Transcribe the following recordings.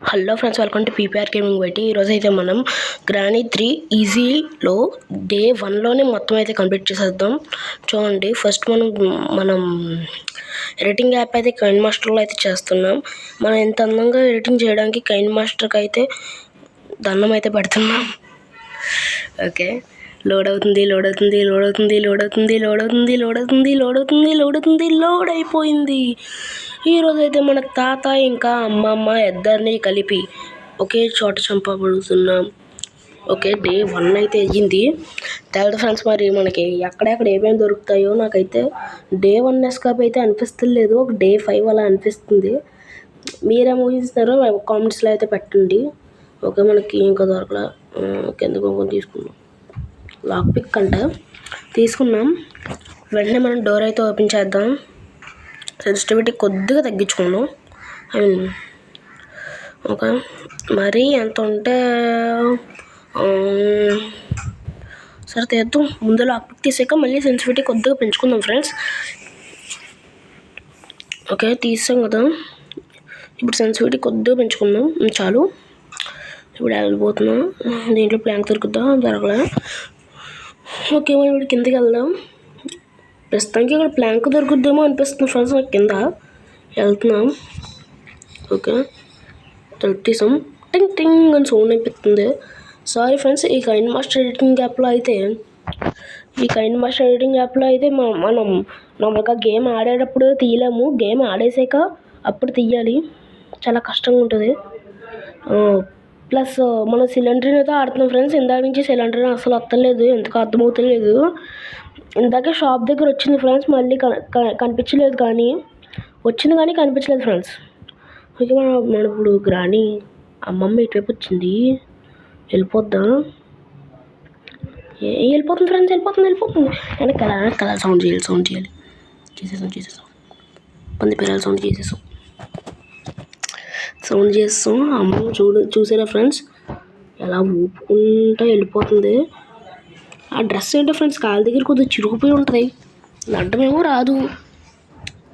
Hello friends, welcome to PPR gaming బయటి. ఈరోజు అయితే మనం గ్రానీ 3 ఈజీలో డే 1లోనే మొత్తం అయితే కంప్లీట్ చేసేద్దాం. చూడండి, ఫస్ట్ మనం ఎడిటింగ్ యాప్ అయితే కైన్ మాస్టర్లో అయితే చేస్తున్నాం. మనం ఎంత అందంగా ఎడిటింగ్ చేయడానికి కైన్ మాస్టర్కి అయితే దండం అయితే పెడుతున్నాం. ఓకే, లోడ్ అయిపోయింది. ఈరోజు అయితే మన తాత ఇంకా అమ్మమ్మ ఇద్దరిని కలిపి ఒకే చోట చంపబడుతున్నాం. ఓకే, డే 1 అయితే అయ్యింది. తెలదు ఫ్రెండ్స్, మరి మనకి ఎక్కడెక్కడ ఏమేమి దొరుకుతాయో నాకైతే డే 1 ఎస్కేప్ అయితే అనిపిస్తలేదు. ఒక డే 5 అలా అనిపిస్తుంది. మీరేం ఊహిస్తున్నారో కామెంట్స్లో అయితే పెట్టండి. ఓకే, మనకి ఇంకా దొరకలే. కిందకు తీసుకున్నాం. లాక్ పిక్ అంటే తీసుకున్నాం. వెంటనే మనం డోర్ అయితే ఓపెన్ చేద్దాం. సెన్సిటివిటీ కొద్దిగా తగ్గించుకున్నాం. ఓకే, మరి ఎంత ఉంటే సరే తీద్దాం. ముందు లాక్ పిక్ తీసాక మళ్ళీ సెన్సిటివిటీ కొద్దిగా పెంచుకుందాం ఫ్రెండ్స్. ఓకే, తీసాం కదా. ఇప్పుడు సెన్సిటివిటీ కొద్దిగా పెంచుకుందాం, చాలు. ఇప్పుడు వెళ్ళిపోతున్నాం. దీంట్లో ప్లాంక్ దొరకలే. ఓకే, మనం ఇప్పుడు కిందకి వెళ్దాం. ప్రస్తుతానికి ఇక్కడ ప్లాంక్ దొరుకుద్దేమో అనిపిస్తుంది ఫ్రెండ్స్. నాకు కింద వెళ్తున్నాం. ఓకే, తలుపు తీసాం. టింగ్ టింగ్ అని సౌండ్ అనిపిస్తుంది. సారీ ఫ్రెండ్స్, ఈ కైన్ మాస్టర్ ఎడిటింగ్ యాప్లో అయితే మనం మామూలుగా గేమ్ ఆడేటప్పుడు తీయలేము. గేమ్ ఆడేసాక అప్పుడు తీయాలి. చాలా కష్టంగా ఉంటుంది. ప్లస్ మనం సిలిండర్ అయితే ఆడుతున్నాం ఫ్రెండ్స్. ఇందాక నుంచి సిలిండర్ అసలు వస్తలేదు, ఎందుకు అర్థమవుతలేదు. ఇందాకే షాప్ దగ్గర వచ్చింది ఫ్రెండ్స్, మళ్ళీ కనిపించలేదు. కానీ వచ్చింది కానీ కనిపించలేదు ఫ్రెండ్స్. ఓకే, మన ఇప్పుడు గ్రానీ అమ్మమ్మ ఇటువైపు వచ్చింది. వెళ్ళిపోద్దాం. వెళ్ళిపోతుంది ఫ్రెండ్స్, వెళ్ళిపోతుంది. కానీ కలర్ సౌండ్ చేయాలి. చేసేసాం. పంది పిల్లల సౌండ్ చేస్తాం. అమ్మ చూసారా ఫ్రెండ్స్, ఎలా ఊపుకుంటూ వెళ్ళిపోతుంది. ఆ డ్రెస్ ఏంటో ఫ్రెండ్స్, కాళ్ళ దగ్గర కొద్దిగా చిరుగుపోయి ఉంటుంది. నడమేమో రాదు,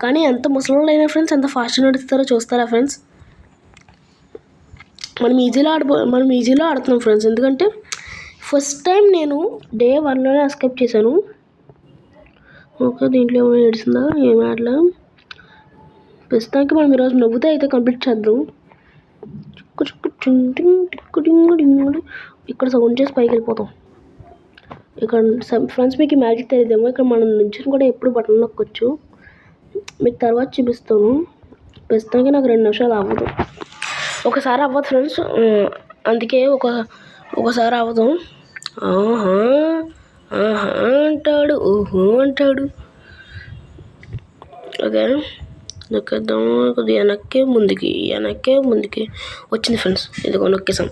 కానీ ఎంత ముసలి అయినా ఫ్రెండ్స్ ఎంత ఫాస్ట్గా నడుస్తారో చూస్తారా ఫ్రెండ్స్. మనం ఈజీలో ఆడుతున్నాం ఫ్రెండ్స్. ఎందుకంటే ఫస్ట్ టైం నేను డే 1లోనే ఎస్కేప్ చేశాను. ఓకే, దీంట్లో ఏమైనా ఏడిసిందా? ఏమి ఆడలే. ప్రస్తుతానికి మనం ఈరోజు నవ్వుతే అయితే కంప్లీట్ చేద్దాం. ఇక్కడ సౌండ్ చేసి పైకి వెళ్ళిపోతాం. ఇక్కడ ఫ్రెండ్స్ మీకు మ్యాజిక్ తెలియదేమో, ఇక్కడ మనం నుంచి కూడా ఎప్పుడు బటన్ నొక్కొచ్చు. మీకు తర్వాత చూపిస్తాను. ప్రస్తుతానికి నాకు 2 నిమిషాలు అవ్వదు. ఒకసారి అవ్వదు ఫ్రెండ్స్, అందుకే ఒకసారి అవ్వదు. ఆహా అంటాడు, ఓహో అంటాడు. ఓకే, నొక్కేద్దాం. కొద్దిగా వెనక్కే ముందుకి వచ్చింది ఫ్రెండ్స్. ఇదిగో నొక్కేసాం.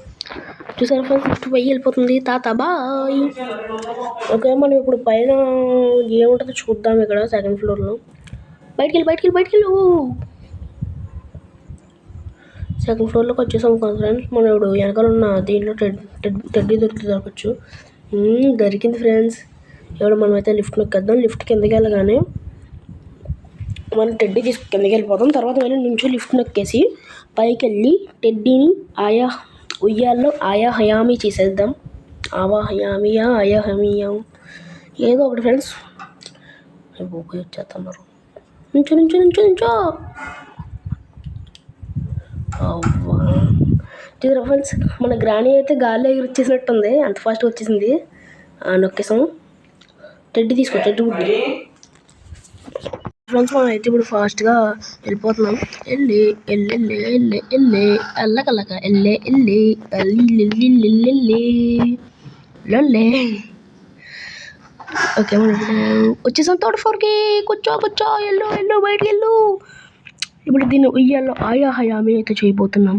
చూసారా ఫ్రెండ్స్, లిఫ్ట్ పైకి వెళ్ళిపోతుంది. తాత బాయ్. ఓకే, మనం ఇప్పుడు పైన ఏముంటుందో చూద్దాం. ఇక్కడ సెకండ్ ఫ్లోర్లో బయటికి వెళ్ళు. సెకండ్ ఫ్లోర్లోకి వచ్చేసాం కదా ఫ్రెండ్స్. మనం ఇప్పుడు వెనకాల ఉన్న దీంట్లో టెడ్డీ దొరకచ్చు. దొరికింది ఫ్రెండ్స్. ఇప్పుడు మనమైతే లిఫ్ట్ నొక్కేద్దాం. లిఫ్ట్ కిందకి వెళ్ళగానే మనం టెడ్డీ తీసుకు కిందకి వెళ్ళిపోతాం. తర్వాత వెళ్ళి నుంచి లిఫ్ట్ నొక్కేసి పైకి వెళ్ళి టెడ్డీని ఉయ్యాల్లో ఆయా హయామి చేసేద్దాం. ఆయా హమియా ఏదో ఒకటి ఫ్రెండ్స్. వచ్చేస్తున్నారు. నుంచో చూసారా ఫ్రెండ్స్, మన గ్రానీ అయితే గాల్లో ఎగిరిచ్చేసినట్టుంది, అంత ఫాస్ట్గా వచ్చేసింది. నొక్కేసాం. టెడ్డీ గుడ్డి ఫ్రెండ్స్. మనం అయితే ఇప్పుడు ఫాస్ట్గా వెళ్ళిపోతున్నాం. అల్లకల్లక ఓకే, మనం వచ్చేసాం. 4కి కూర్చో ఎల్లు బయటికి వెళ్ళు. ఇప్పుడు దీన్ని ఉయ్యాల్లో ఆయా హయామి అయితే చేయబోతున్నాం.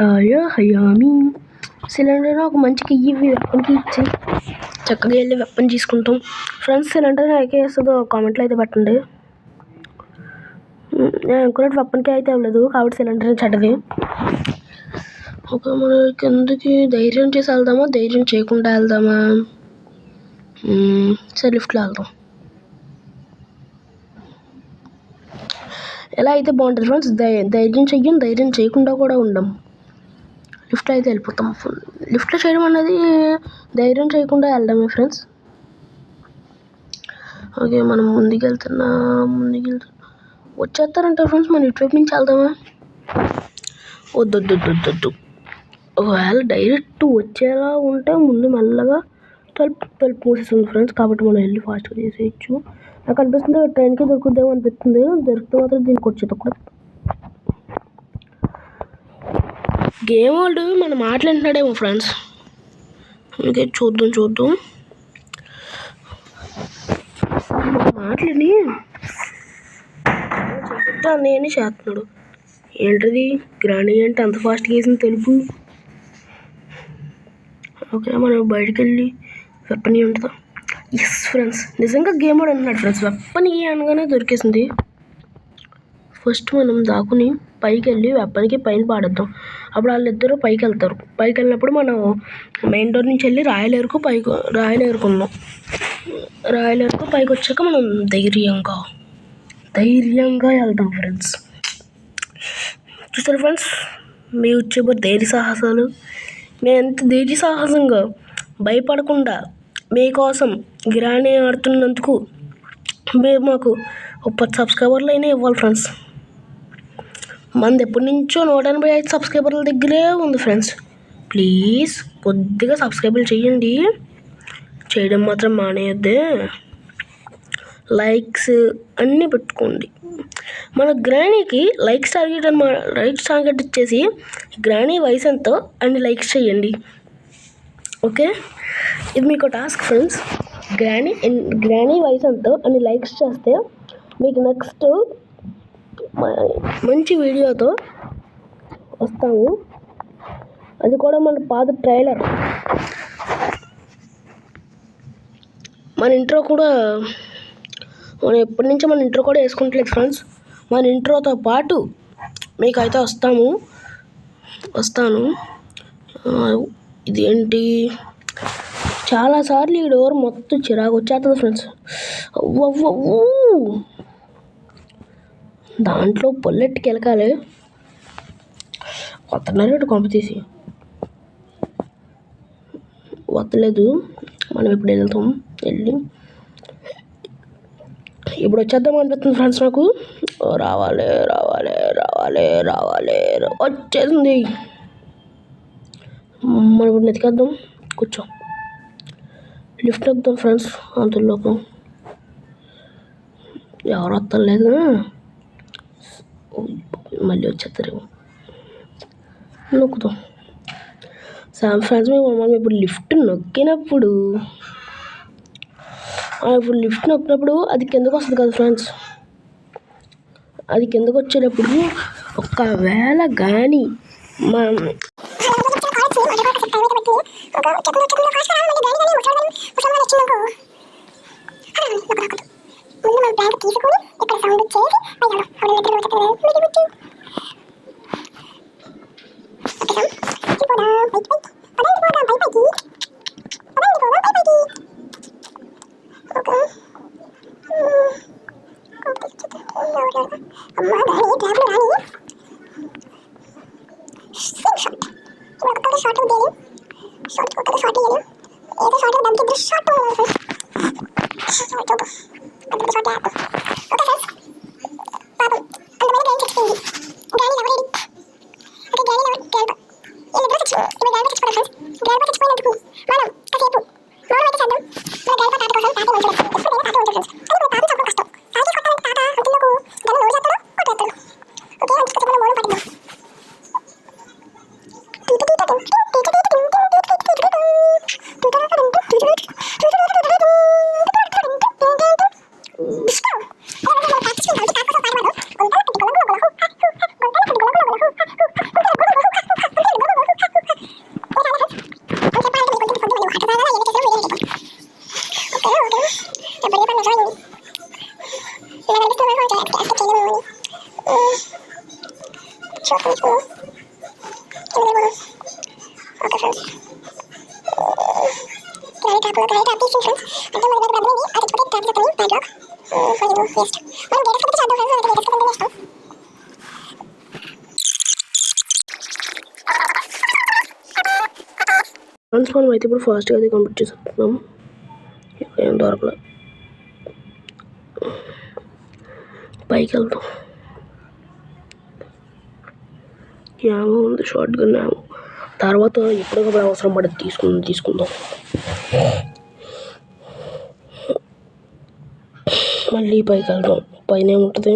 ఆయా హయామి. సిలిండర్ ఒక మంచికి వెప్పన్కి ఇచ్చి చక్కగా వెళ్ళి వెప్పన్ తీసుకుంటాం ఫ్రెండ్స్. సిలిండర్ ఎక్కే వేస్తుందో కామెంట్లో అయితే పెట్టండి. నేను అనుకున్నట్టు వెప్పన్కి అయితే అవ్వలేదు, కాబట్టి సిలిండర్ చెడ్డది. ఓకే, మనం కిందకి ధైర్యం చేసి వెళ్దామా, ధైర్యం చేయకుండా వెళ్దామా? సరే, లిఫ్ట్లో వెళ్దాం. ఎలా అయితే బాగుంటుంది ఫ్రెండ్స్. ధైర్యం చేయకుండా కూడా ఉండం. లిఫ్ట్లో అయితే వెళ్ళిపోతాం. లిఫ్ట్లో చేయడం అనేది ధైర్యం చేయకుండా వెళ్ళడమే ఫ్రెండ్స్. ఓకే, మనం ముందుకెళ్తున్నాం. వచ్చేస్తారంట ఫ్రెండ్స్. మనం ఇటువైపు నుంచి వెళ్దామా? వద్దు. ఒకవేళ డైరెక్ట్ వచ్చేలా ఉంటే ముందు మెల్లగా తలుపు మూసేస్తుంది ఫ్రెండ్స్. కాబట్టి మనం వెళ్ళి ఫాస్ట్గా చేసేయచ్చు. నాకు అనిపిస్తుంది ట్రైన్కి దొరుకుద్దామో అనిపిస్తుంది. దొరికితే మాత్రం దీనికి వచ్చేటప్పుడు గేమ్ వాడు మనం మాట్లాడుతున్నాడేమో ఫ్రెండ్స్. అందుకే చూద్దాం మాట్లాడి అని చేస్తున్నాడు. ఏంటది గ్రాండ్ అంటే అంత ఫాస్ట్గా వేసింది తెలుపు. ఓకే, మనం బయటికి వెళ్ళి వెప్పని ఉంటుందా? ఎస్ ఫ్రెండ్స్, నిజంగా గేమ్ వాడు అంటున్నాడు ఫ్రెండ్స్. వెప్పని అనగానే దొరికేసింది. ఫస్ట్ మనం దాకుని పైకి వెళ్ళి వెప్పనికి పైన పాడేద్దాం. అప్పుడు వాళ్ళిద్దరూ పైకి వెళ్తారు. పైకి వెళ్ళినప్పుడు మనం మెయిన్ డోర్ నుంచి వెళ్ళి రాయలేరుకు రాయలేరుకున్నాం. రాయలేరుకు పైకి వచ్చాక మనం ధైర్యంగా వెళ్దాం ఫ్రెండ్స్. చూస్తారు ఫ్రెండ్స్, మీ యూట్యూబర్ ధైర్య సాహసాలు. మేము ఎంత ధైర్య సాహసంగా భయపడకుండా మీకోసం గిరాణీ ఆడుతున్నందుకు మీరు మాకు 10 సబ్స్క్రైబర్లు అయినా ఇవ్వాలి ఫ్రెండ్స్. మనది ఎప్పటి నుంచో 185 సబ్స్క్రైబర్ల దగ్గరే ఉంది ఫ్రెండ్స్. ప్లీజ్ కొద్దిగా సబ్స్క్రైబర్లు చేయండి. చేయడం మాత్రం మానేయొద్దే. లైక్స్ అన్నీ పెట్టుకోండి. మన గ్రానీకి లైక్స్ టార్గెట్ ఇచ్చేసి గ్రానీ వయసు ఎంతో అన్ని లైక్స్ చేయండి. ఓకే, ఇది మీకు టాస్క్ ఫ్రెండ్స్. గ్రానీ వయసు ఎంతో అన్ని లైక్స్ చేస్తే మీకు నెక్స్ట్ మంచి వీడియోతో వస్తాము. అది కూడా మన పాత ట్రైలర్. మన ఇంట్రో కూడా మనం ఎప్పటి నుంచో మన ఇంట్రో కూడా వేసుకుంటలేదు ఫ్రెండ్స్. మన ఇంట్రోతో పాటు మీకైతే వస్తాను. ఇదేంటి చాలాసార్లు ఈ డోర్ మొత్తం చిరాకు వచ్చేస్తుంది ఫ్రెండ్స్. దాంట్లో పొల్లెట్కి వెళ్ళకాలి. వస్తున్నాడు కొంప తీసి. వస్తలేదు. మనం ఇప్పుడు వెళ్తాం. ఇప్పుడు వచ్చేద్దాం అనిపిస్తుంది ఫ్రెండ్స్ నాకు. రావాలి వచ్చేసింది. మనం ఇప్పుడు నెతికేద్దాం. కూర్చో. లిఫ్ట్ ఎక్కుదాం ఫ్రెండ్స్. అంతలోపు ఎవరు వస్తలేదు. మళ్ళీ వచ్చేస్తారేమో. నొక్కుదాం. ఫ్రెండ్స్ మనం ఇప్పుడు లిఫ్ట్ నొక్కినప్పుడు అది కిందకు వస్తుంది కదా ఫ్రెండ్స్. అది కిందకు వచ్చేటప్పుడు ఒకవేళ కానీ మనం అయితే ఇప్పుడు ఫాస్ట్గా అయితే కంప్లీట్ చేస్తున్నాం. ఏం దొరకలేదు. పైకి వెళ్తాం. ఏమో ఉంది షార్ట్ గన్ ఏమో, తర్వాత ఎప్పటికప్పుడు అవసరం పడదు తీసుకుందాం. మళ్ళీ పైకి వెళ్దాం. పైన ఏముంటుంది?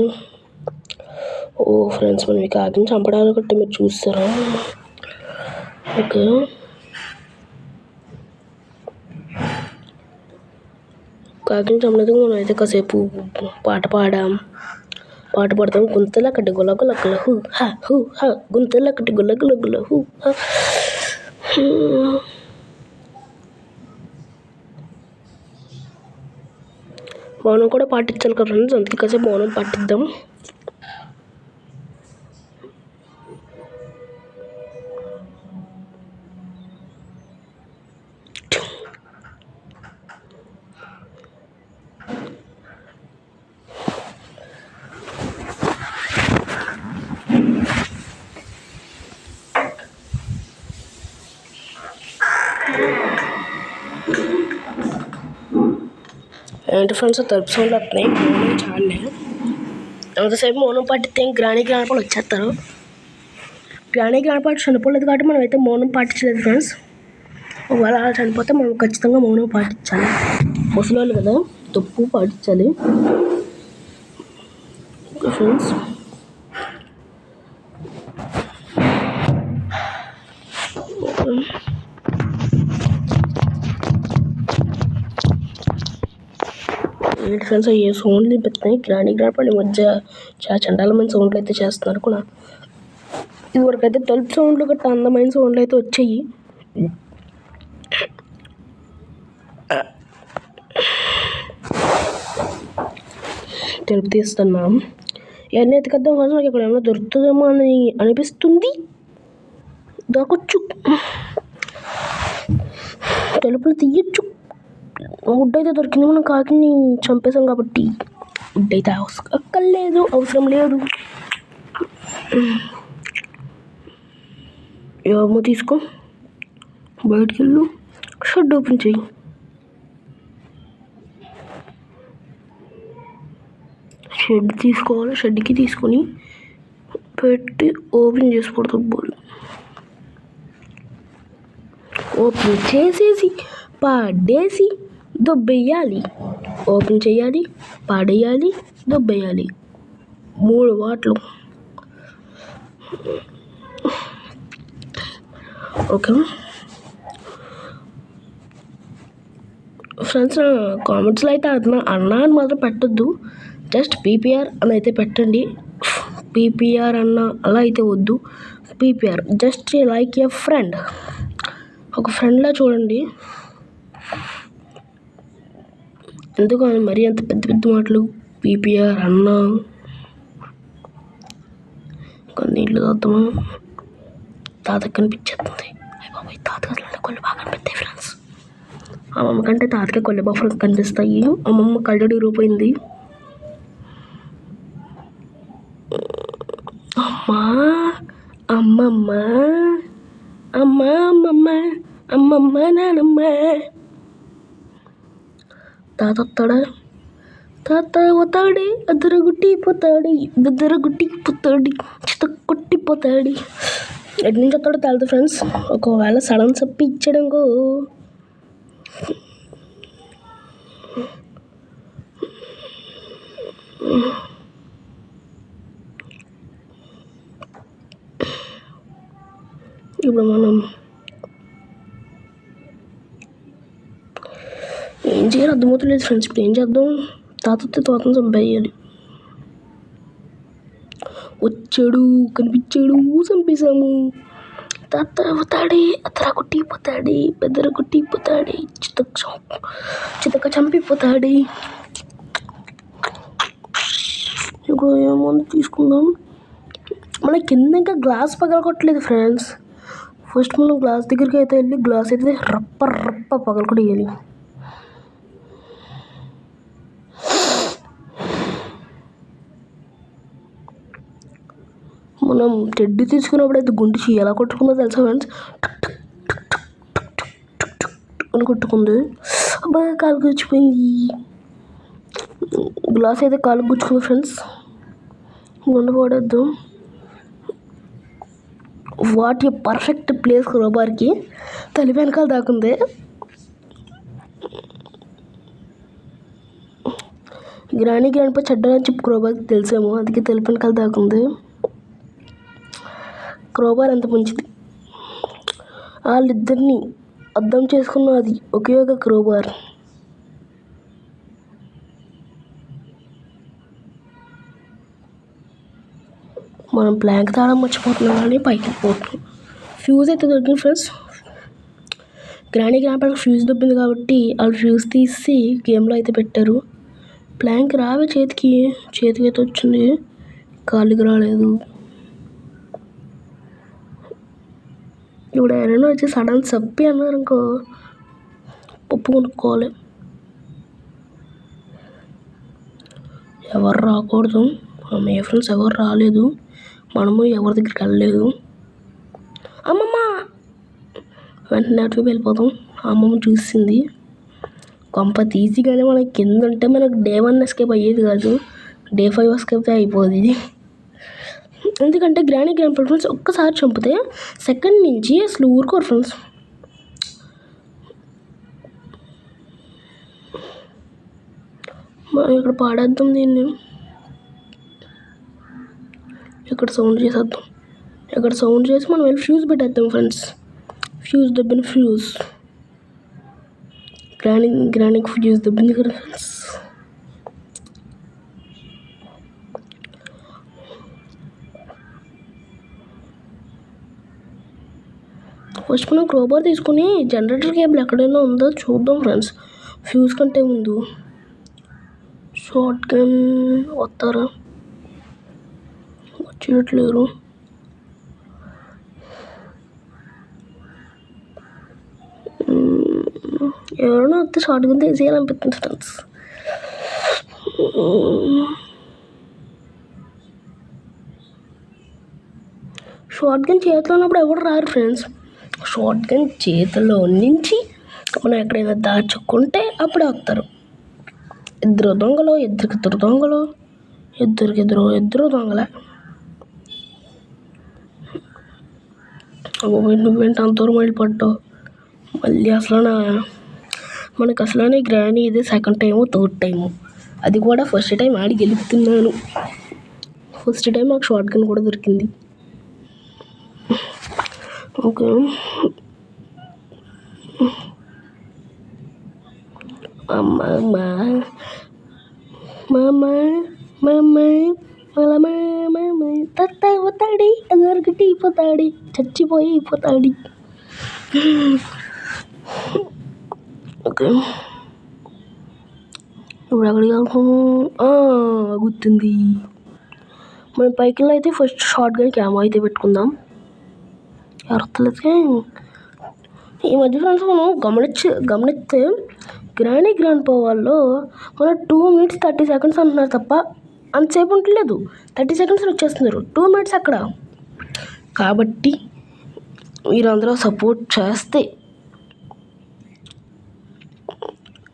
ఓ ఫ్రెండ్స్, మనం ఈ కాకిని చంపడానికి ఒకటి మీరు చూస్తారా? ఓకే, కాకిని చంపలేదు. మనం అయితే కాసేపు పాట పాడతాం. గుంతలకటి గులగులగుల హూ హా, గుంతలకటి గులగులగుల హూ హా. మౌనం కూడా పాటించాలి కదా ఫ్రెండ్స్, అందుకే కాసేపు మౌనం పాటిద్దాం. ఏంటి ఫ్రెండ్స్, తలుపు సౌండ్లు వస్తున్నాయి. మౌనం చాలే, ఎంతసేపు మౌనం పాటిస్తే గ్రాణీ గ్రాణపాలు వచ్చేస్తారు. గ్రాణీ గ్రాణపాలు చనిపోలేదు కాబట్టి మనం అయితే మౌనం పాటించలేదు ఫ్రెండ్స్. ఒకవేళ అలా చనిపోతే మనం ఖచ్చితంగా మౌనం పాటించాలి. ముసలి కదా, తప్పు పాటించాలి. ఓకే ఫ్రెండ్స్, ఏంటి ఫ్రెండ్స్ ఏ సౌండ్లు పెడుతున్నాయి? గ్రాండ్ గ్రాండ్ మధ్య చాలా చండాలమైన సౌండ్లు అయితే చేస్తున్నారు కూడా. ఇదివరకు అయితే తలుపు సౌండ్లు గట్రా అందమైన సౌండ్లు అయితే వచ్చాయి. తలుపు తీస్తున్నాం. ఇవన్నీ ఎత్తుకొద్దాం కోసం నాకు ఇక్కడ ఏమైనా దొరుకుతుందేమో అని అనిపిస్తుంది. దొరకచ్చు, తలుపులు తీయచ్చు. వుడ్ అయితే దొరికింది, మనం కాకిని చంపేసాం కాబట్టి వుడ్ అయితే అక్కర్లేదు, అవసరం లేదు. ఏమో తీసుకో, బయటికి వెళ్ళు, షెడ్ ఓపెన్ చెయ్యి. షెడ్ తీసుకోవాలి, షెడ్కి తీసుకొని పెట్టి ఓపెన్ చేసి పడుతుంది. ఓపెన్ చేసేసి పాడేసి దొబ్బేయాలి. ఓపెన్ చేయాలి, పాడేయాలి, దొబ్బేయాలి. 3 వాట్లు. ఓకే ఫ్రెండ్స్, కామెంట్స్లో అయితే అన్నా అని మాత్రం పెట్టద్దు. జస్ట్ పీపీఆర్ అని అయితే పెట్టండి. పీపీఆర్ అన్న అలా అయితే వద్దు. పీపీఆర్ జస్ట్ లైక్ ఏ ఫ్రెండ్, ఒక ఫ్రెండ్లా చూడండి. ఎందుకు మరీ అంత పెద్ద పెద్ద మాటలు? పీపీఆర్ అన్నా. కొన్ని నీళ్ళు తాగుతామా? తాతకి కనిపించేస్తుంది. బాబాయ్, తాతకి అసలు కొళ్ళు బాగా కనిపిస్తాయి ఫ్రెండ్స్. అమ్మమ్మ కంటే తాతకి కొళ్ళు బాగా కనిపిస్తాయి. అమ్మమ్మ కళ్ళడి ఊరిపోయింది. అమ్మా, అమ్మమ్మ, అమ్మ అమ్మమ్మ, అమ్మమ్మ నానమ్మ. తాత వస్తాడా? తాత పోతాడే, అద్దరగుట్టి పోతాడు, బుద్దరగుట్టి పోతాడు, చిత కొట్టిపోతాడు. ఎటు నుంచి వస్తాడో తెలదు ఫ్రెండ్స్. ఒకవేళ సడన్ చెప్పి ఇచ్చాడంగో, ఇప్పుడు మనం ఏం చేయాలి అర్థమవుతలేదు ఫ్రెండ్స్. ఇప్పుడు ఏం చేద్దాం? తాతను చంపేయాలి. వచ్చాడు, కనిపించాడు, చంపేశాము. తాత అవుతాడే, అతర కొట్టిపోతాడే, పెద్దర కొట్టిపోతాడే, చితక చంపిపోతాడే. ఇప్పుడు ఏమన్నా తీసుకుందాం. మన కింద ఇంకా గ్లాస్ పగలగొట్టలేదు ఫ్రెండ్స్. ఫస్ట్ మనం గ్లాస్ దగ్గరికి అయితే వెళ్ళి గ్లాస్ అయితే రప్ప పగలకొట్టి వేయాలి. మనం టెడ్డీ తీసుకున్నప్పుడు అయితే గుండిచి ఎలా కొట్టుకుందో తెలుసా ఫ్రెండ్స్? అని కొట్టుకుంది. అబ్బా కాలు గుచ్చిపోయింది. గ్లాస్ అయితే కాలు గుచ్చుకుంది ఫ్రెండ్స్. ముందు పడద్దు. వాట్ ఏ పర్ఫెక్ట్ ప్లేస్ క్రోబార్కి. తలి వెనకాల దాకుంది. గ్రాండ్ పై చెడ్డని చెప్పి క్రోబార్కి తెలిసేమో, అందుకే తలి వెనకాల దాకుంది. క్రోబార్ ఎంత మంచిది. వాళ్ళిద్దరిని అర్థం చేసుకున్నది ఒకే ఒక క్రోబార్. మనం ప్లాంక్ తాళం మర్చిపోతున్నాం కానీ పైకి పోతున్నాం. ఫ్యూజ్ అయితే దొరికింది ఫ్రెండ్స్. గ్రాండ్ పైకి ఫ్యూజ్ దొబ్బింది కాబట్టి వాళ్ళు ఫ్యూజ్ తీసి గేమ్లో అయితే పెట్టారు. ప్లాంక్ రావే చేతికి అయితే వచ్చింది, కాళ్ళకి రాలేదు. ఇప్పుడు ఎవరైనా వచ్చి సడన్ చప్పి అన్నారు ఇంకో పప్పు కొనుక్కోవాలి. ఎవరు రాకూడదు. ఏ ఫ్రెండ్స్ ఎవరు రాలేదు, మనము ఎవరి దగ్గరికి వెళ్ళలేదు. అమ్మమ్మ వెంటనే అటు వెళ్ళిపోతాం. అమ్మమ్మ చూసింది. కొంప తీసిగానే మనకి కింద ఉంటే మనకు డే 1 ఎస్కేప్ అయ్యేది కాదు, డే 5 ఎస్కేప్ అయిపోతుంది. ఎందుకంటే గ్రాండ్ ఫ్రెండ్స్ ఒక్కసారి చంపితే సెకండ్ నుంచి అసలు ఊరుకోరు ఫ్రెండ్స్. మనం ఇక్కడ పాడేద్దాం దీన్ని. ఇక్కడ సౌండ్ చేసేద్దాం. ఇక్కడ సౌండ్ చేసి మనం వెళ్ళి ఫ్యూజ్ పెట్టేద్దాం ఫ్రెండ్స్. ఫ్యూజ్ దొబ్బిన ఫ్యూజ్. గ్రాండ్ ఫ్యూజ్ దొబ్బింది కదా ఫ్రెండ్స్. ఫస్ట్ మనం క్రోబార్ తీసుకుని జనరేటర్ కేబుల్ ఎక్కడైనా ఉందో చూద్దాం ఫ్రెండ్స్. ఫ్యూజ్ కంటే ముందు షార్ట్ గన్ వస్తారా, వచ్చేటట్లేరు. ఎవరైనా వస్తే షార్ట్ గన్ తీసేయాలనిపిస్తుంది ఫ్రెండ్స్. షార్ట్ గన్ చేతిలో ఉన్నప్పుడు ఎవరు రారు ఫ్రెండ్స్. షార్ట్ గన్ చేతిలో నుంచి మనం ఎక్కడైనా దాచుకుంటే అప్పుడే వస్తారు. ఇద్దరు దొంగలు, ఇద్దరు దొంగలు, ఇద్దరు దొంగలే. నువ్వేంటి అంత దూరం వెళ్ళిపడ్డావు. మళ్ళీ మనకు అసలు గ్రానీ ఇది సెకండ్ టైము, థర్డ్ టైము. అది కూడా ఫస్ట్ టైం ఆడి గెలుపుతున్నాను. ఫస్ట్ టైం నాకు షార్ట్ గన్ కూడా దొరికింది. ఓకే, పోతాడి అదొరకటి అయిపోతాడి, చచ్చిపోయి అయిపోతాడి. ఓకే, ఇప్పుడు ఎక్కడికి వెళ్తాము? గుర్తుంది. మన పైకి అయితే ఫస్ట్ షార్ట్ గన్ క్యామో అయితే పెట్టుకుందాం. అర్థలేదు. ఈ మధ్య ఫ్రెండ్స్ మనం గమనిస్తే గ్రాండ్ పోవాల్లో మన 2 minutes 30 seconds అంటున్నారు తప్ప అంతసేపు ఉండలేదు. 30 seconds వచ్చేస్తున్నారు, 2 minutes అక్కడ. కాబట్టి మీరందరూ సపోర్ట్ చేస్తే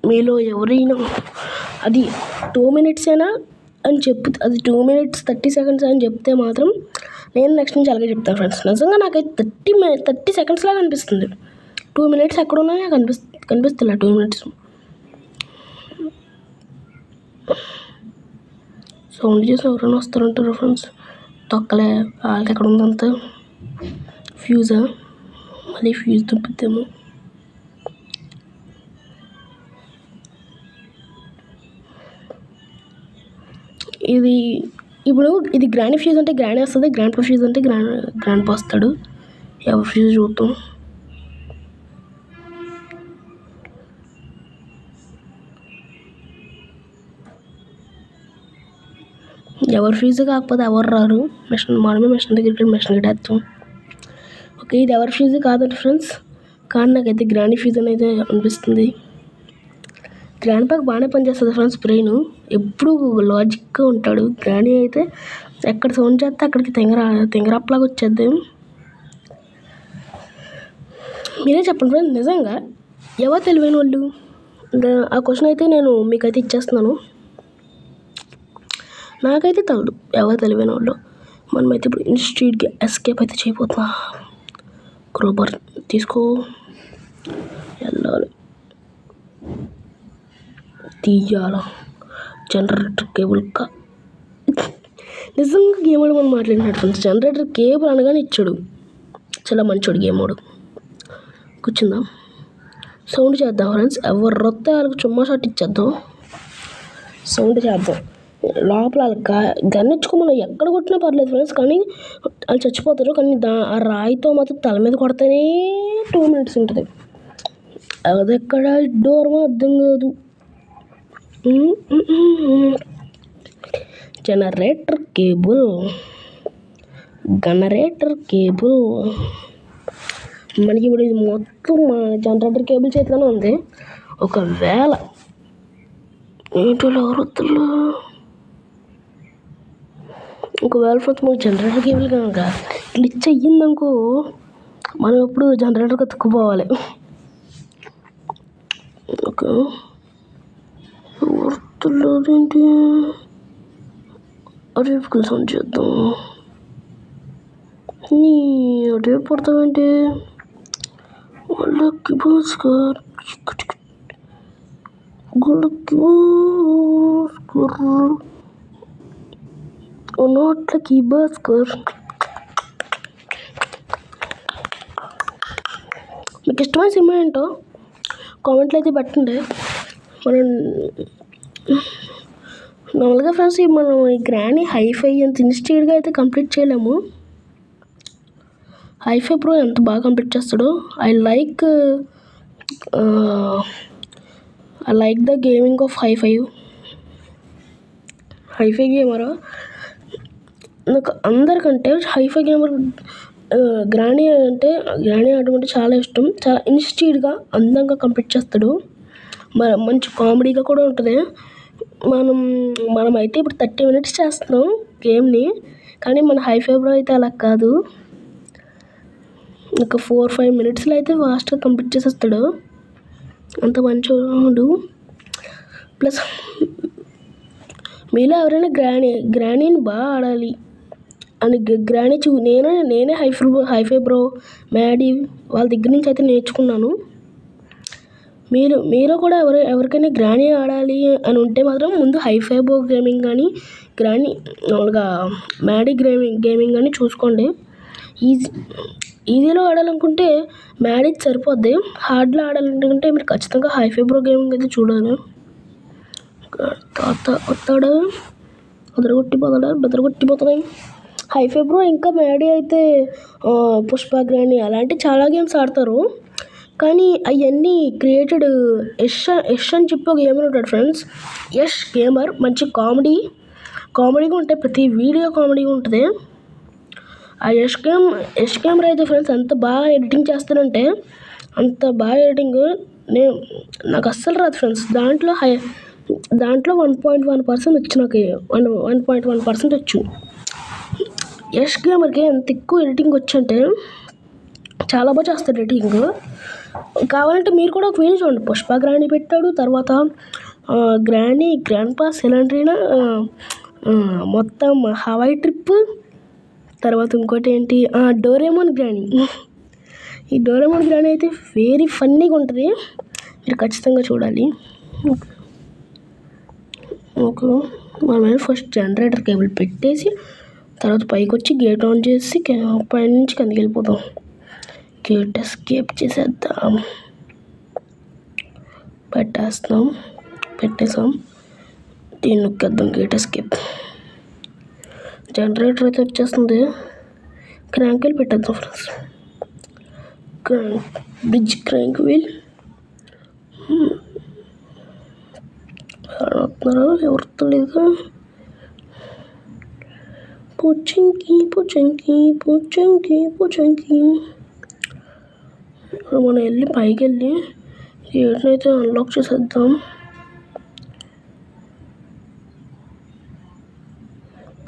మీలో ఎవరైనా అది 2 minutes అయినా అని అది 2 minutes 30 seconds అని చెప్తే మాత్రం నేను నెక్స్ట్ నుంచి అలాగే చెప్తాను ఫ్రెండ్స్. నిజంగా నాకైతే 30 seconds లాగా అనిపిస్తుంది. 2 minutes ఎక్కడ ఉన్నాయో కనిపిస్తుంది 2 minutes. సౌండ్ చేసి ఎవరైనా వస్తారంటారు ఫ్రెండ్స్. తొక్కలే, వాళ్ళకి ఎక్కడ ఉందంత ఫ్యూజా, మళ్ళీ ఫ్యూజ్ దుబ్బుద్దేమో. ఇది గ్రాండ్ ఫ్యూజ్ అంటే గ్రాండ్ వస్తుంది, గ్రాండ్ ఫ్యూజ్ అంటే గ్రాండ్ వస్తాడు. ఎవరి ఫ్యూజ్ చూద్దాం. ఎవరు ఫ్యూజ్ కాకపోతే ఎవరు రారు. మనమే మిషన్ దగ్గరికి మిషన్ కట్టేస్తాం. ఓకే, ఇది ఎవరి ఫ్యూజ్ కాదండి ఫ్రెండ్స్, కానీ నాకైతే గ్రాండ్ ఫ్యూజ్ అని అయితే అనిపిస్తుంది. గ్రాండ్ ప్యాక్ బాగానే పనిచేస్తుంది ఫ్రెండ్స్. బ్రెయిన్ ఎప్పుడు లాజిక్గా ఉంటాడు. గ్రాండ్ అయితే ఎక్కడ సౌండ్ చేస్తే అక్కడికి తెంగరప్పలాగా వచ్చేద్దాం. మీరే చెప్పండి ఫ్రెండ్స్, నిజంగా ఎవరు తెలివైన వాళ్ళు? ఆ క్వశ్చన్ అయితే నేను మీకైతే ఇచ్చేస్తున్నాను. నాకైతే తెలదు ఎవరు తెలివైన వాళ్ళు. మనమైతే ఇప్పుడు ఇన్స్టిట్యూట్కి ఎస్కేప్ అయితే చేయబోతున్నా. క్రోబర్ తీసుకో, వెళ్ళాలి, తీయాల జనరేటర్ కేబుల్ నిజంగా గేమ్ ఆడు మనం మాట్లాడినట్టు ఫ్రెండ్స్. జనరేటర్ కేబుల్ అనగానే ఇచ్చాడు. చాలా మంచోడు గేమ్ ఆడు. కూర్చుందాం, సౌండ్ చేద్దాం ఫ్రెండ్స్. ఎవరు రొత్తే వాళ్ళకి చుమ్మా షాట్ ఇచ్చేద్దాం. సౌండ్ చేద్దాం. లోపల గన్నిచ్చుకోమని ఎక్కడ కొట్టినా పర్లేదు ఫ్రెండ్స్, కానీ వాళ్ళు చచ్చిపోతారు. కానీ ఆ రాయితో మాత్రం తల మీద కొడితేనే 2 minutes ఉంటుంది. అదెక్కడ డోర్ అర్థం కాదు. జనరేటర్ కేబుల్ మనకి ఇప్పుడు ఇది మొత్తం జనరేటర్ కేబుల్ చేతిలోనే ఉంది. ఒకవేళ ఏంటో ఎవరొత్తులు, ఒకవేళ ఫ్రెండ్స్ మనకు జనరేటర్ కేబుల్ కనుక గ్లిచ్ అయ్యిందనుకో, మనం ఎప్పుడు జనరేటర్ కతుక్కుపోవాలి. ఓకే, వస్తులేదేంటి? అరేపుకి సౌండ్ చేద్దాం. అదే పడతామేంటి? వాళ్ళకి భాస్కర్ నోట్లకి భాస్కర్. మీకు ఇష్టమైన సినిమా ఏంటో కామెంట్లో అయితే పెట్టండి. మనం నార్మల్గా ఫ్రెండ్స్ మనం ఈ గ్రాండ్ హైఫై అంత ఇన్స్టెంట్గా అయితే కంప్లీట్ చేయలేము. హైఫై ప్రో ఎంత బాగా కంప్లీట్ చేస్తాడో. I like the gaming of HiFi Gamer. నాకు అందరికంటే హైఫై గేమర్ గ్రానీ ఆడమంటే చాలా ఇష్టం. చాలా ఇన్స్టెంట్గా అందంగా కంప్లీట్ చేస్తాడు. మంచి కామెడీగా కూడా ఉంటుంది. మనమైతే ఇప్పుడు 30 minutes చేస్తున్నాం గేమ్ని, కానీ మన హైఫై ప్రో అయితే అలా కాదు. ఒక 4-5 minutesలో అయితే ఫాస్ట్గా కంప్లీట్ చేసేస్తాడు. అంత మంచోడు. ప్లస్ మీలో ఎవరైనా గ్రానీని బాగా ఆడాలి అని గ్రానీ నేనే హైఫై బ్రో, మ్యాడీ వాళ్ళ దగ్గర నుంచి అయితే నేర్చుకున్నాను. మీరు కూడా ఎవరికైనా గ్రానీ ఆడాలి అని ఉంటే మాత్రం ముందు హైఫై బ్రో గేమింగ్ కానీ గ్రానీ మామూలుగా మ్యాడీ గేమింగ్ కానీ చూసుకోండి. ఈజీలో ఆడాలనుకుంటే మ్యాడీ సరిపోద్ది. హార్డ్లో ఆడాలనుకుంటే మీరు ఖచ్చితంగా హైఫై బ్రో గేమింగ్ అయితే చూడాలి. తాత వస్తాడా, బెదరగొట్టిపోతున్నాయి. హైఫై బ్రో ఇంకా మ్యాడీ అయితే పుష్ప, గ్రానీ అలాంటి చాలా గేమ్స్ ఆడతారు. కానీ అవన్నీ క్రియేటెడ్ యష్ అని చెప్పి ఒక గేమర్ ఉంటాడు ఫ్రెండ్స్. యష్ గేమర్ మంచి కామెడీగా ఉంటాయి. ప్రతి వీడియో కామెడీగా ఉంటుంది. ఆ యష్ గేమర్ అయితే ఫ్రెండ్స్ ఎంత బాగా ఎడిటింగ్ చేస్తానంటే అంత బాగా ఎడిటింగ్ నాకు అస్సలు రాదు ఫ్రెండ్స్. దాంట్లో 1.1% వచ్చు. నాకు 1.1% వచ్చు. యష్ గేమర్కి ఎంత ఎక్కువ ఎడిటింగ్ వచ్చంటే చాలా బాగా చేస్తాడు ఎడిటింగ్. కావాలంటే మీరు కూడా ఒక వీడియో చూడండి. పుష్ప గ్రానీ పెట్టాడు, తర్వాత గ్రాండ్ పాస్ ఎలాంటినా మొత్తం హవాయి ట్రిప్, తర్వాత ఇంకోటి ఏంటి డోరేమోన్ గ్రానీ. ఈ డోరేమోన్ గ్రానీ అయితే వెరీ ఫన్నీగా ఉంటుంది. మీరు ఖచ్చితంగా చూడాలి. ఓకే, మనం ఫస్ట్ జనరేటర్ కేబుల్ పెట్టేసి తర్వాత పైకి వచ్చి గేట్ ఆన్ చేసి పైన నుంచి కిందకి వెళ్ళిపోతాం. గేట్ ఎస్కేప్ చేసేద్దాం. పెట్టేసాం. దీన్ని నొక్కేద్దాం. Gate escape. జనరేటర్ అయితే వచ్చేస్తుంది. క్రాంక్ వీల్ పెట్టేద్దాం ఫ్రెండ్స్. బ్రిడ్జ్ క్రాంక్ వీల్ వస్తున్నారా? ఎవరితో లేదు. పుచ్చంకి మనం వెళ్ళి పైకి వెళ్ళి గేట్నైతే అన్లాక్ చేసేద్దాం.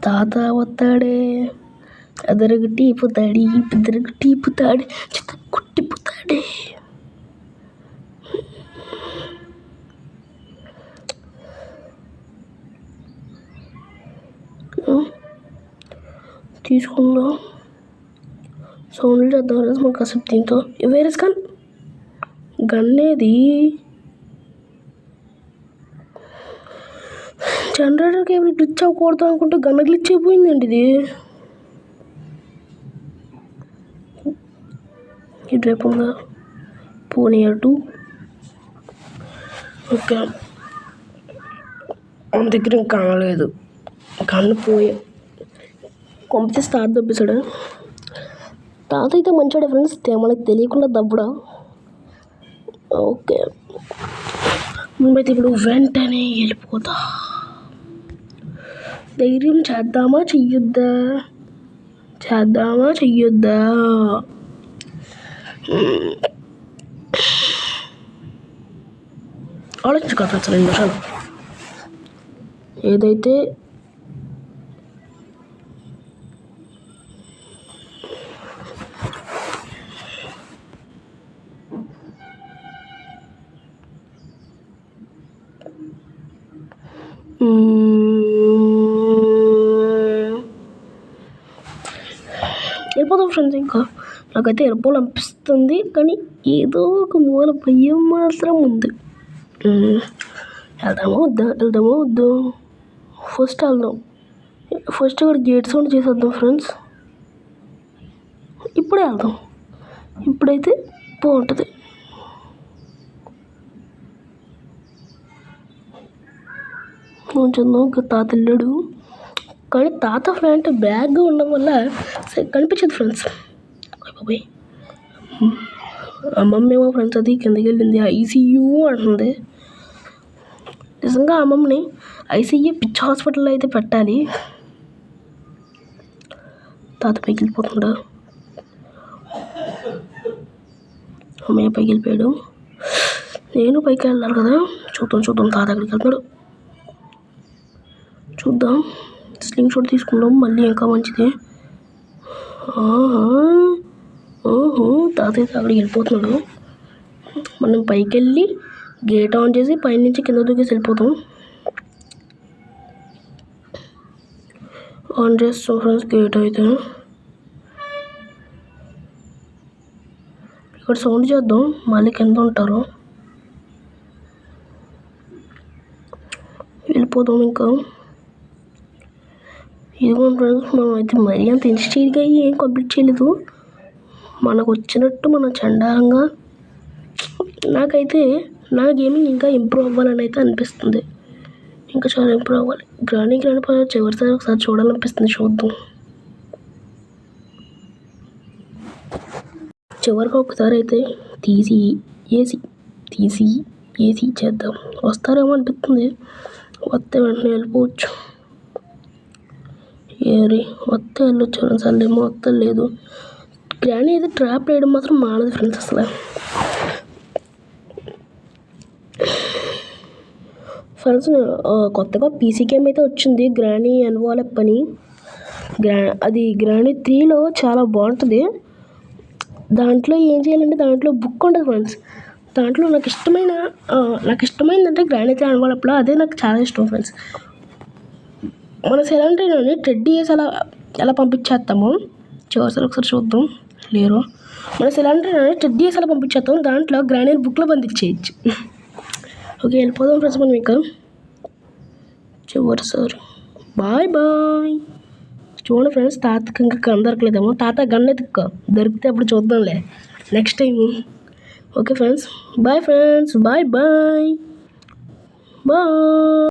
తాత వస్తాడే, అదరగొట్టిపోతాడే, చిత్త కొట్టిపోతాడే. తీసుకుందాం, సౌండ్ చేద్దాం ఫ్రెండ్స్ మనకు కాసేపు దీంతో. వేరే గన్నేది జనరేటర్ కేబుల్ గ్లిచ్ అవ్వకూడదు అనుకుంటే గన్న గ్లిచ్ అయిపోయిందండి ఇది. ఇటువైపు ఉందా పోనీ అటు. ఓకే మన దగ్గర ఇంకా కాలేదు, కన్ను పోయే కొంపితే స్టార్ట్ దబ్బేశాడు. తాత అయితే మంచివాడే ఫ్రెండ్స్, మనకి తెలియకుండా దబ్బడా. ఓకే మేమైతే ఇప్పుడు వెంటనే వెళ్ళిపోతా. ధైర్యం చేద్దామా చెయ్యొద్దా, చేద్దామా చెయ్యొద్దా? ఆలోచించుకోవాలి ఫ్రెండ్స్ 2 నిమిషాలు. ఏదైతే వెళ్ళిపోతాం ఫ్రెండ్స్. ఇంకా నాకైతే వెళ్ళిపోవాలనిపిస్తుంది, కానీ ఏదో ఒక మూల భయం మాత్రం ఉంది. వెళ్దామో వద్దు. ఫస్ట్ వెళ్దాం, ఫస్ట్ ఇక్కడ గేట్ సౌండ్ చేసేద్దాం ఫ్రెండ్స్. ఇప్పుడే వెళ్దాం, ఇప్పుడైతే బాగుంటుంది. చూద్దాం. ఇంకా తాత వెళ్ళాడు, కానీ తాత ఫ్యాంట్ బ్యాగ్గా ఉండడం వల్ల కనిపించదు ఫ్రెండ్స్. బాబాయ్ అమ్మమ్మేమో ఫ్రెండ్స్ అది కిందకి వెళ్ళింది, ఐసీయూ అంటుంది. నిజంగా అమ్మమ్మని ఐసీయూ పిచ్చి హాస్పిటల్లో అయితే పెట్టాలి. తాత పైకి వెళ్ళిపోతుండా, అమ్మయ్య పైకి వెళ్ళిపోయాడు. నేను పైకి వెళ్ళాలి కదా. చూద్దాం తాత అక్కడికి వెళ్తాడు. చూద్దాం, స్లింగ్ షాట్ తీసుకుందాం మళ్ళీ ఇంకా మంచిది. తాత అయితే అక్కడికి వెళ్ళిపోతున్నాడు. మనం పైకి వెళ్ళి గేట్ ఆన్ చేసి పైనుంచి కింద దూకేసి వెళ్ళిపోతాం. ఆన్ చేస్తాం ఫ్రెండ్స్ గేట్ అయితే. ఇక్కడ సౌండ్ చేద్దాం, మళ్ళీ కింద ఉంటారు. వెళ్ళిపోదాం ఇంకా. ఇదిగో ఫ్రెండ్స్ మనం అయితే మరీ అంత ఇన్స్టీగా ఏం కంప్లీట్ చేయలేదు. మనకు వచ్చినట్టు మన చండాలంగా. నాకైతే నా గేమింగ్ ఇంకా ఇంప్రూవ్ అవ్వాలని అయితే అనిపిస్తుంది, ఇంకా చాలా ఇంప్రూవ్ అవ్వాలి. గ్రాండ్ చివరిసారి ఒకసారి చూడాలనిపిస్తుంది. చూద్దాం, చివరికి ఒకసారి అయితే తీసి ఏసీ చేద్దాం. వస్తారేమో అనిపిస్తుంది, వస్తే వెంటనే వెళ్ళిపోవచ్చు. వస్తే వెళ్ళొచ్చు అసలు ఏమో వస్తలేదు. గ్రాండ్ అయితే ట్రాప్ వేయడం మాత్రం మానదు ఫ్రెండ్స్ అసలు. ఫ్రెండ్స్ కొత్తగా పీసీ గేమ్ అయితే వచ్చింది, గ్రానీ ఎన్వాలప్ అని. అది గ్రానీ 3లో చాలా బాగుంటుంది. దాంట్లో ఏం చేయాలంటే దాంట్లో బుక్ ఉంటుంది ఫ్రెండ్స్. దాంట్లో నాకు ఇష్టమైందంటే గ్రానీ 3 ఎన్వాలప్లో అదే నాకు చాలా ఇష్టం ఫ్రెండ్స్. మన సెలంటైనని టెడ్డీ వేసి ఎలా పంపించేస్తామో చివరిసారి ఒకసారి చూద్దాం. లేరు మన సెలంటైనని టెడ్డీ వేసి ఎలా పంపించేస్తాం, దాంట్లో గ్రానైట్ బుక్లో బంధించేయచ్చు. ఓకే వెళ్ళిపోదాం ఫ్రెండ్స్ మనం ఇంకా చివరిసారి. బాయ్ చూడండి ఫ్రెండ్స్, తాతకి ఇంకా గన్ దొరకలేదేమో. తాత గన్ ఎత్తుక్కో, దొరికితే అప్పుడు చూద్దాంలే next time. Okay friends, bye friends, bye.